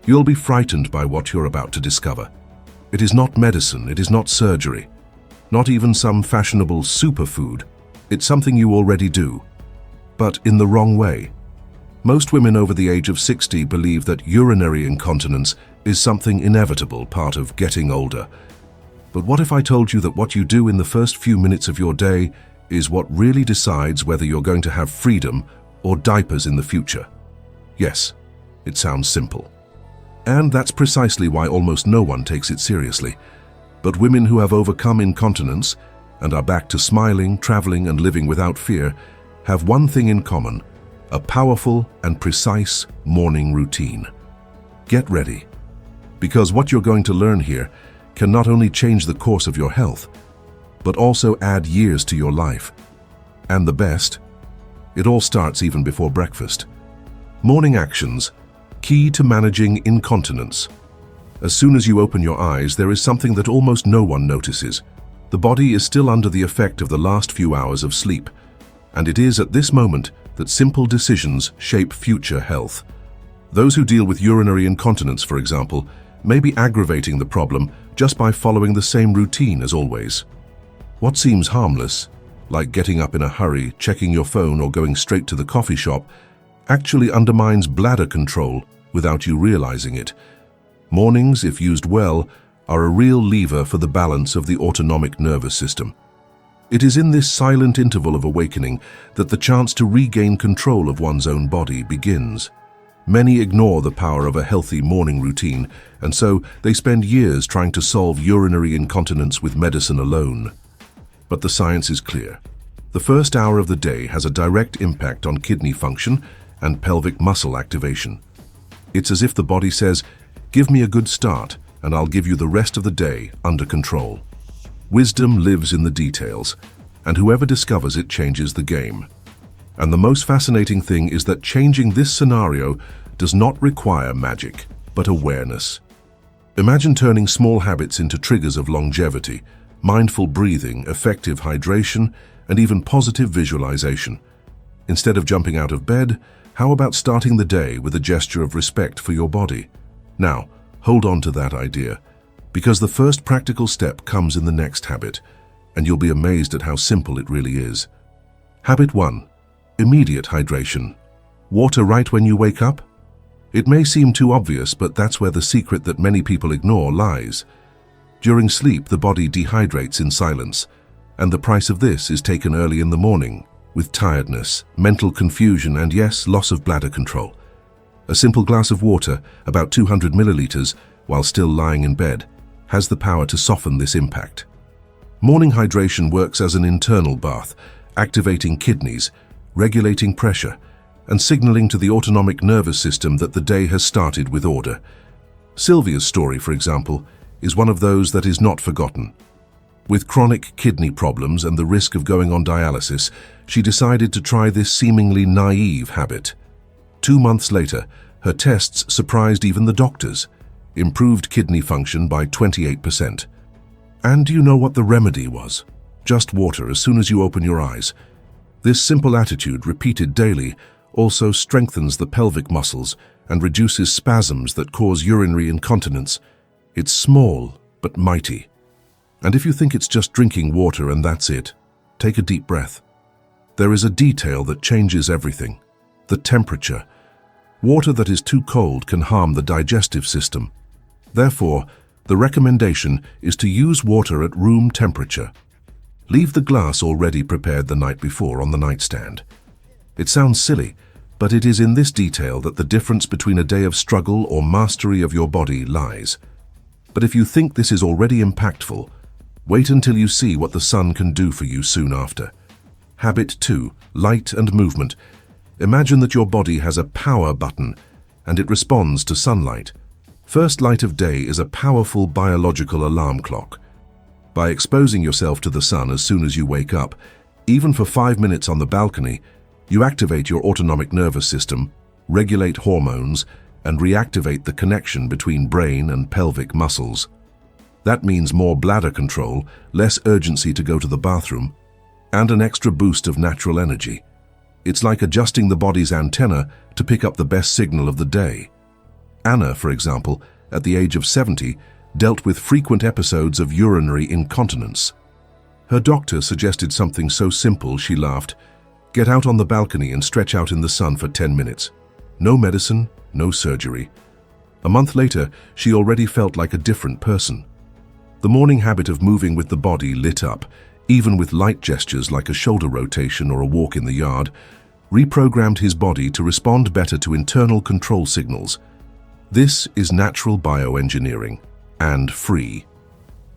You'll be frightened by what you're about to discover. It is not medicine, it is not surgery, not even some fashionable superfood. It's something you already do, but in the wrong way. Most women over the age of 60 believe that urinary incontinence is something inevitable, part of getting older. But what if I told you that what you do in the first few minutes of your day is what really decides whether you're going to have freedom or diapers in the future? Yes, it sounds simple. And that's precisely why almost no one takes it seriously. But women who have overcome incontinence and are back to smiling, traveling, and living without fear have one thing in common: a powerful and precise morning routine. Get ready, because what you're going to learn here can not only change the course of your health, but also add years to your life. And the best, it all starts even before breakfast. Morning actions, key to managing incontinence. As soon as you open your eyes, there is something that almost no one notices. The body is still under the effect of the last few hours of sleep, and it is at this moment that simple decisions shape future health. Those who deal with urinary incontinence, for example, may be aggravating the problem just by following the same routine as always. What seems harmless, like getting up in a hurry, checking your phone, or going straight to the coffee shop, actually undermines bladder control without you realizing it. Mornings, if used well, are a real lever for the balance of the autonomic nervous system. It is in this silent interval of awakening that the chance to regain control of one's own body begins. Many ignore the power of a healthy morning routine, and so they spend years trying to solve urinary incontinence with medicine alone. But the science is clear. The first hour of the day has a direct impact on kidney function and pelvic muscle activation. It's as if the body says, "Give me a good start, and I'll give you the rest of the day under control." Wisdom lives in the details, and whoever discovers it changes the game. And the most fascinating thing is that changing this scenario does not require magic, but awareness. Imagine turning small habits into triggers of longevity: mindful breathing, effective hydration, and even positive visualization. Instead of jumping out of bed, how about starting the day with a gesture of respect for your body? Now, hold on to that idea, because the first practical step comes in the next habit, and you'll be amazed at how simple it really is. Habit 1. Immediate hydration. Water right when you wake up? It may seem too obvious, but that's where the secret that many people ignore lies. During sleep, the body dehydrates in silence, and the price of this is taken early in the morning, with tiredness, mental confusion, and yes, loss of bladder control. A simple glass of water, about 200 milliliters, while still lying in bed, has the power to soften this impact. Morning hydration works as an internal bath, activating kidneys, regulating pressure, and signaling to the autonomic nervous system that the day has started with order. Sylvia's story, for example, is one of those that is not forgotten. With chronic kidney problems and the risk of going on dialysis, she decided to try this seemingly naive habit. 2 months later, her tests surprised even the doctors: improved kidney function by 28%. And do you know what the remedy was? Just water as soon as you open your eyes. This simple attitude, repeated daily, also strengthens the pelvic muscles and reduces spasms that cause urinary incontinence. It's small, but mighty. And if you think it's just drinking water and that's it, take a deep breath. There is a detail that changes everything: the temperature. Water that is too cold can harm the digestive system. Therefore, the recommendation is to use water at room temperature. Leave the glass already prepared the night before on the nightstand. It sounds silly, but it is in this detail that the difference between a day of struggle or mastery of your body lies. But if you think this is already impactful, wait until you see what the sun can do for you soon after. Habit 2. Light and movement. Imagine that your body has a power button, and it responds to sunlight. First light of day is a powerful biological alarm clock. By exposing yourself to the sun as soon as you wake up, even for 5 minutes on the balcony, you activate your autonomic nervous system, regulate hormones, and reactivate the connection between brain and pelvic muscles. That means more bladder control, less urgency to go to the bathroom, and an extra boost of natural energy. It's like adjusting the body's antenna to pick up the best signal of the day. Anna, for example, at the age of 70, dealt with frequent episodes of urinary incontinence. Her doctor suggested something so simple, she laughed. Get out on the balcony and stretch out in the sun for 10 minutes. No medicine, no surgery. A month later, she already felt like a different person. The morning habit of moving with the body lit up, even with light gestures like a shoulder rotation or a walk in the yard, reprogrammed his body to respond better to internal control signals. This is natural bioengineering, and free.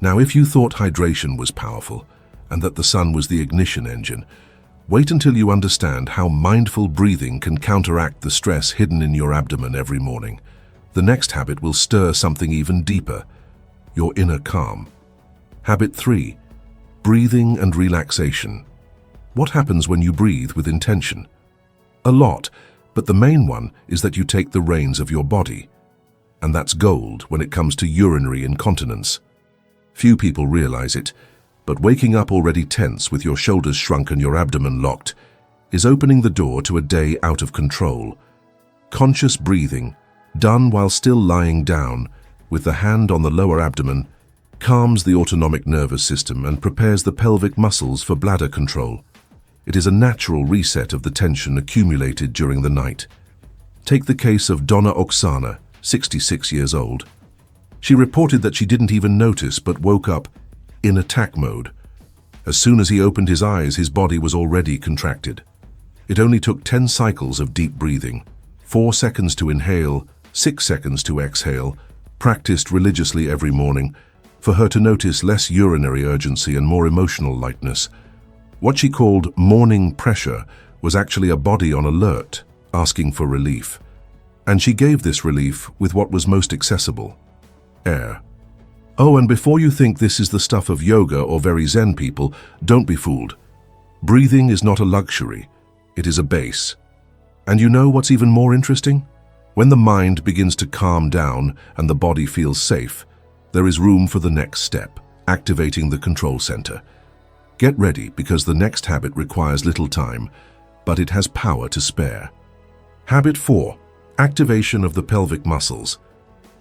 Now, if you thought hydration was powerful, and that the sun was the ignition engine, wait until you understand how mindful breathing can counteract the stress hidden in your abdomen every morning. The next habit will stir something even deeper, your inner calm. Habit 3. Breathing and relaxation. What happens when you breathe with intention? A lot, but the main one is that you take the reins of your body. And that's gold when it comes to urinary incontinence. Few people realize it, but waking up already tense with your shoulders shrunk and your abdomen locked is opening the door to a day out of control. Conscious breathing, done while still lying down, with the hand on the lower abdomen, calms the autonomic nervous system and prepares the pelvic muscles for bladder control. It is a natural reset of the tension accumulated during the night. Take the case of Donna Oksana, 66 years old. She reported that she didn't even notice but woke up in attack mode. As soon as he opened his eyes, his body was already contracted. It only took 10 cycles of deep breathing, 4 seconds to inhale, 6 seconds to exhale, practiced religiously every morning, for her to notice less urinary urgency and more emotional lightness. What she called morning pressure was actually a body on alert, asking for relief. And she gave this relief with what was most accessible: air. Oh, and before you think this is the stuff of yoga or very Zen people, don't be fooled. Breathing is not a luxury, it is a base. And you know what's even more interesting? When the mind begins to calm down and the body feels safe, there is room for the next step, activating the control center. Get ready, because the next habit requires little time, but it has power to spare. Habit 4. Activation of the pelvic muscles.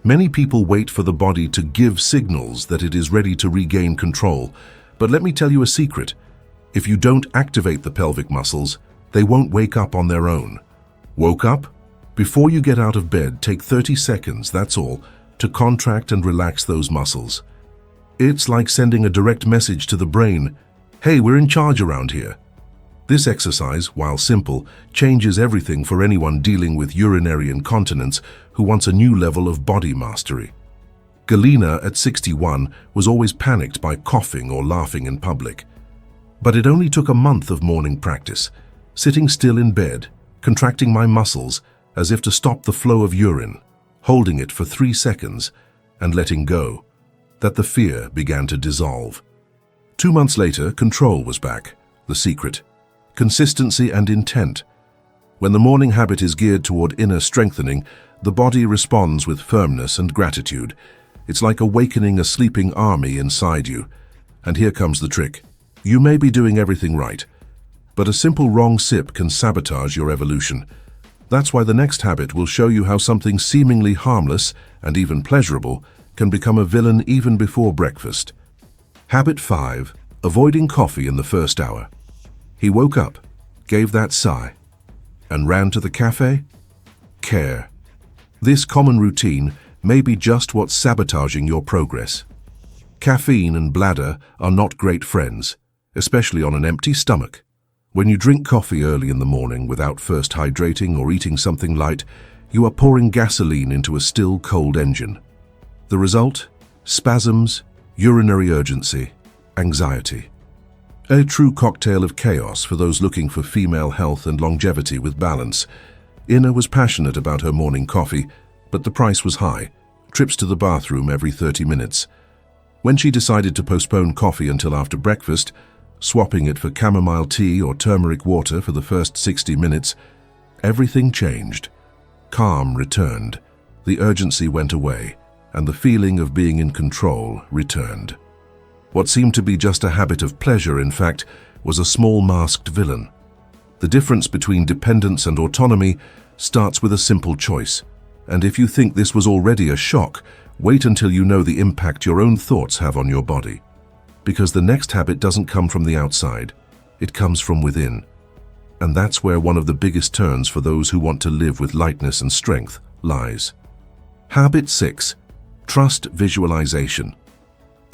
Many people wait for the body to give signals that it is ready to regain control, but let me tell you a secret. If you don't activate the pelvic muscles, they won't wake up on their own. Woke up? Before you get out of bed, take 30 seconds, that's all, to contract and relax those muscles. It's like sending a direct message to the brain, hey, we're in charge around here. This exercise, while simple, changes everything for anyone dealing with urinary incontinence who wants a new level of body mastery. Galina, at 61, was always panicked by coughing or laughing in public. But it only took a month of morning practice, sitting still in bed, contracting my muscles as if to stop the flow of urine, holding it for 3 seconds and letting go, that the fear began to dissolve. 2 months later, control was back. The secret: consistency and intent. When the morning habit is geared toward inner strengthening, the body responds with firmness and gratitude. It's like awakening a sleeping army inside you. And here comes the trick. You may be doing everything right, but a simple wrong sip can sabotage your evolution. That's why the next habit will show you how something seemingly harmless and even pleasurable can become a villain even before breakfast. Habit 5. Avoiding coffee in the first hour. He woke up, gave that sigh, and ran to the cafe? Care. This common routine may be just what's sabotaging your progress. Caffeine and bladder are not great friends, especially on an empty stomach. When you drink coffee early in the morning without first hydrating or eating something light, you are pouring gasoline into a still cold engine. The result? Spasms, urinary urgency, anxiety. A true cocktail of chaos for those looking for female health and longevity with balance. Inna was passionate about her morning coffee, but the price was high. Trips to the bathroom every 30 minutes. When she decided to postpone coffee until after breakfast, swapping it for chamomile tea or turmeric water for the first 60 minutes, everything changed. Calm returned, the urgency went away, and the feeling of being in control returned. What seemed to be just a habit of pleasure, in fact, was a small masked villain. The difference between dependence and autonomy starts with a simple choice. And if you think this was already a shock, wait until you know the impact your own thoughts have on your body. Because the next habit doesn't come from the outside, it comes from within. And that's where one of the biggest turns for those who want to live with lightness and strength lies. Habit 6. Trust visualization.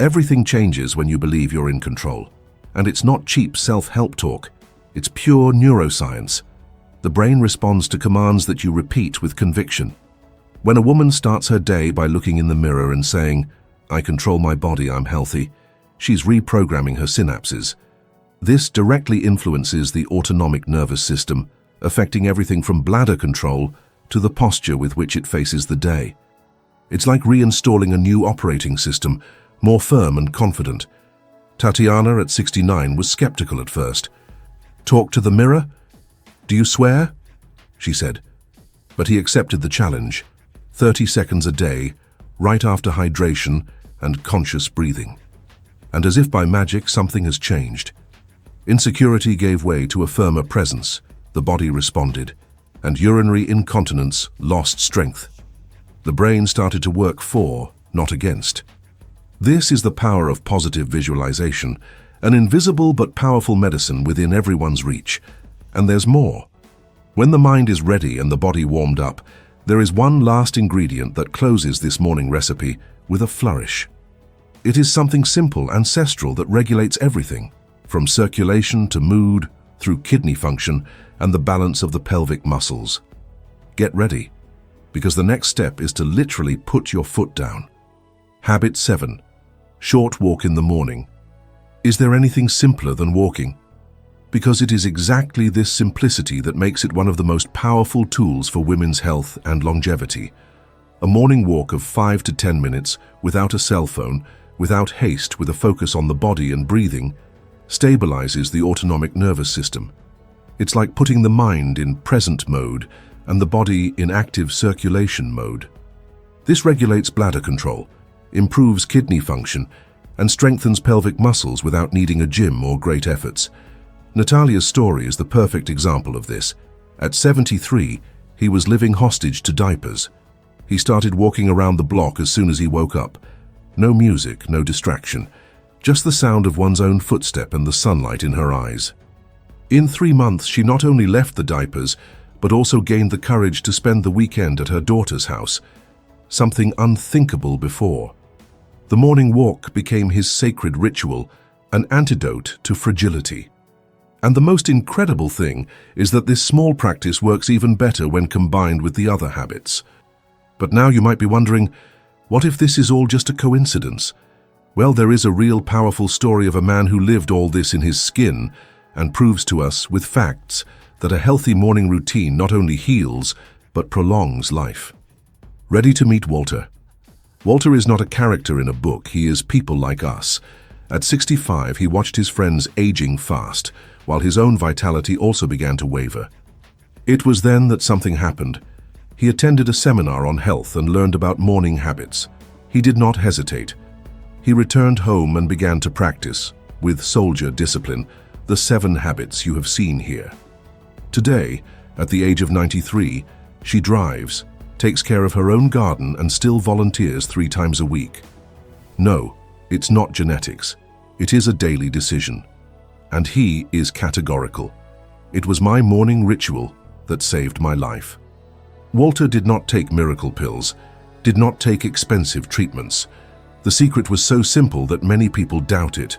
Everything changes when you believe you're in control. And it's not cheap self-help talk. It's pure neuroscience. The brain responds to commands that you repeat with conviction. When a woman starts her day by looking in the mirror and saying, "I control my body, I'm healthy," she's reprogramming her synapses. This directly influences the autonomic nervous system, affecting everything from bladder control to the posture with which it faces the day. It's like reinstalling a new operating system, more firm and confident. Tatiana, at 69, was skeptical at first. "Talk to the mirror? Do you swear?" she said. But he accepted the challenge. 30 seconds a day, right after hydration and conscious breathing. And as if by magic, something has changed. Insecurity gave way to a firmer presence, the body responded, and urinary incontinence lost strength. The brain started to work for, not against. This is the power of positive visualization, an invisible but powerful medicine within everyone's reach. And there's more. When the mind is ready and the body warmed up, there is one last ingredient that closes this morning recipe with a flourish. It is something simple, ancestral, that regulates everything, from circulation to mood, through kidney function and the balance of the pelvic muscles. Get ready, because the next step is to literally put your foot down. Habit 7. Short walk in the morning. Is there anything simpler than walking? Because it is exactly this simplicity that makes it one of the most powerful tools for women's health and longevity. A morning walk of 5 to 10 minutes, without a cell phone, without haste, with a focus on the body and breathing, stabilizes the autonomic nervous system. It's like putting the mind in present mode and the body in active circulation mode. This regulates bladder control, improves kidney function, and strengthens pelvic muscles without needing a gym or great efforts. Natalia's story is the perfect example of this. At 73, he was living hostage to diapers. He started walking around the block as soon as he woke up. No music, no distraction, just the sound of one's own footstep and the sunlight in her eyes. In 3 months, she not only left the diapers, but also gained the courage to spend the weekend at her daughter's house, something unthinkable before. The morning walk became his sacred ritual, an antidote to fragility. And the most incredible thing is that this small practice works even better when combined with the other habits. But now you might be wondering, what if this is all just a coincidence? Well, there is a real powerful story of a man who lived all this in his skin and proves to us with facts that a healthy morning routine not only heals, but prolongs life. Ready to meet Walter? Walter is not a character in a book, he is people like us. At 65, he watched his friends aging fast, while his own vitality also began to waver. It was then that something happened. He attended a seminar on health and learned about morning habits. He did not hesitate. He returned home and began to practice, with soldier discipline, the 7 habits you have seen here. Today, at the age of 93, she drives, takes care of her own garden, and still volunteers 3 times a week. No, it's not genetics. It is a daily decision. And he is categorical. It was my morning ritual that saved my life. Walter did not take miracle pills, did not take expensive treatments. The secret was so simple that many people doubt it.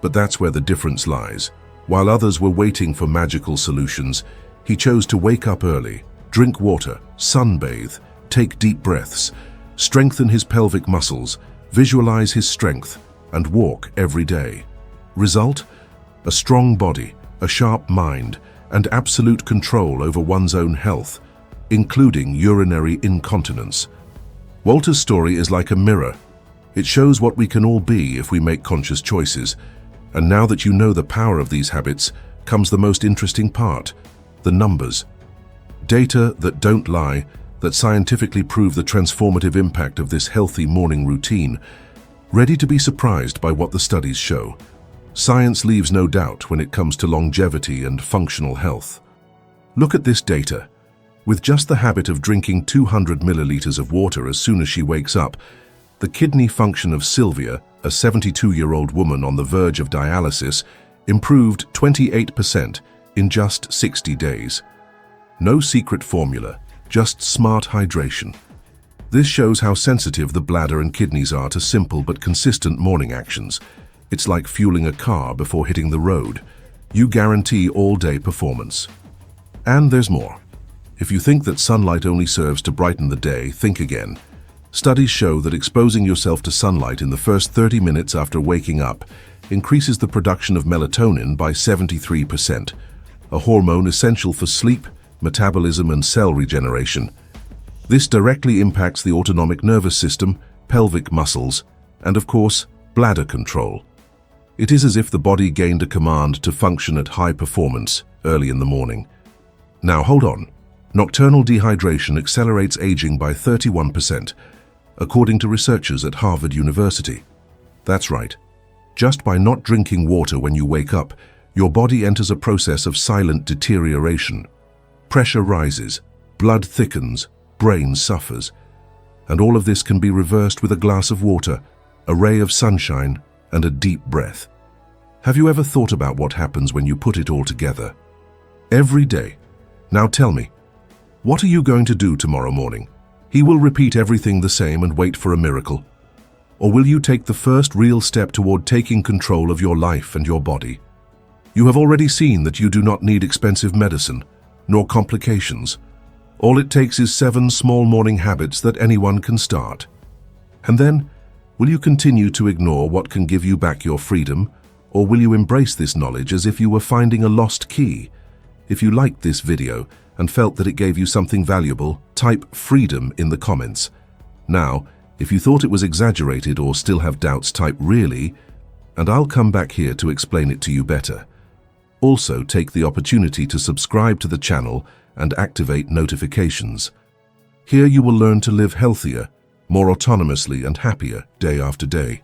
But that's where the difference lies. While others were waiting for magical solutions, he chose to wake up early, drink water, sunbathe, take deep breaths, strengthen his pelvic muscles, visualize his strength, and walk every day. Result? A strong body, a sharp mind, and absolute control over one's own health, including urinary incontinence. Walter's story is like a mirror. It shows what we can all be if we make conscious choices. And now that you know the power of these habits, comes the most interesting part, the numbers. Data that don't lie, that scientifically prove the transformative impact of this healthy morning routine. Ready to be surprised by what the studies show. Science leaves no doubt when it comes to longevity and functional health. Look at this data. With just the habit of drinking 200 milliliters of water as soon as she wakes up, the kidney function of Sylvia, a 72-year-old woman on the verge of dialysis, improved 28% in just 60 days. No secret formula, just smart hydration. This shows how sensitive the bladder and kidneys are to simple but consistent morning actions. It's like fueling a car before hitting the road. You guarantee all-day performance. And there's more. If you think that sunlight only serves to brighten the day, think again. Studies show that exposing yourself to sunlight in the first 30 minutes after waking up increases the production of melatonin by 73%, a hormone essential for sleep, metabolism, and cell regeneration. This directly impacts the autonomic nervous system, pelvic muscles, and of course, bladder control. It is as if the body gained a command to function at high performance early in the morning. Now hold on. Nocturnal dehydration accelerates aging by 31%, according to researchers at Harvard University. That's right. Just by not drinking water when you wake up, your body enters a process of silent deterioration. Pressure rises, blood thickens, brain suffers. And all of this can be reversed with a glass of water, a ray of sunshine, and a deep breath. Have you ever thought about what happens when you put it all together? Every day. Now tell me, what are you going to do tomorrow morning? He will repeat everything the same and wait for a miracle? Or will you take the first real step toward taking control of your life and your body? You have already seen that you do not need expensive medicine, nor complications. All it takes is 7 small morning habits that anyone can start. And then, will you continue to ignore what can give you back your freedom, or will you embrace this knowledge as if you were finding a lost key? If you liked this video and felt that it gave you something valuable, type freedom in the comments. Now, if you thought it was exaggerated or still have doubts, type really, and I'll come back here to explain it to you better. Also, take the opportunity to subscribe to the channel and activate notifications. Here you will learn to live healthier, more autonomously and happier day after day.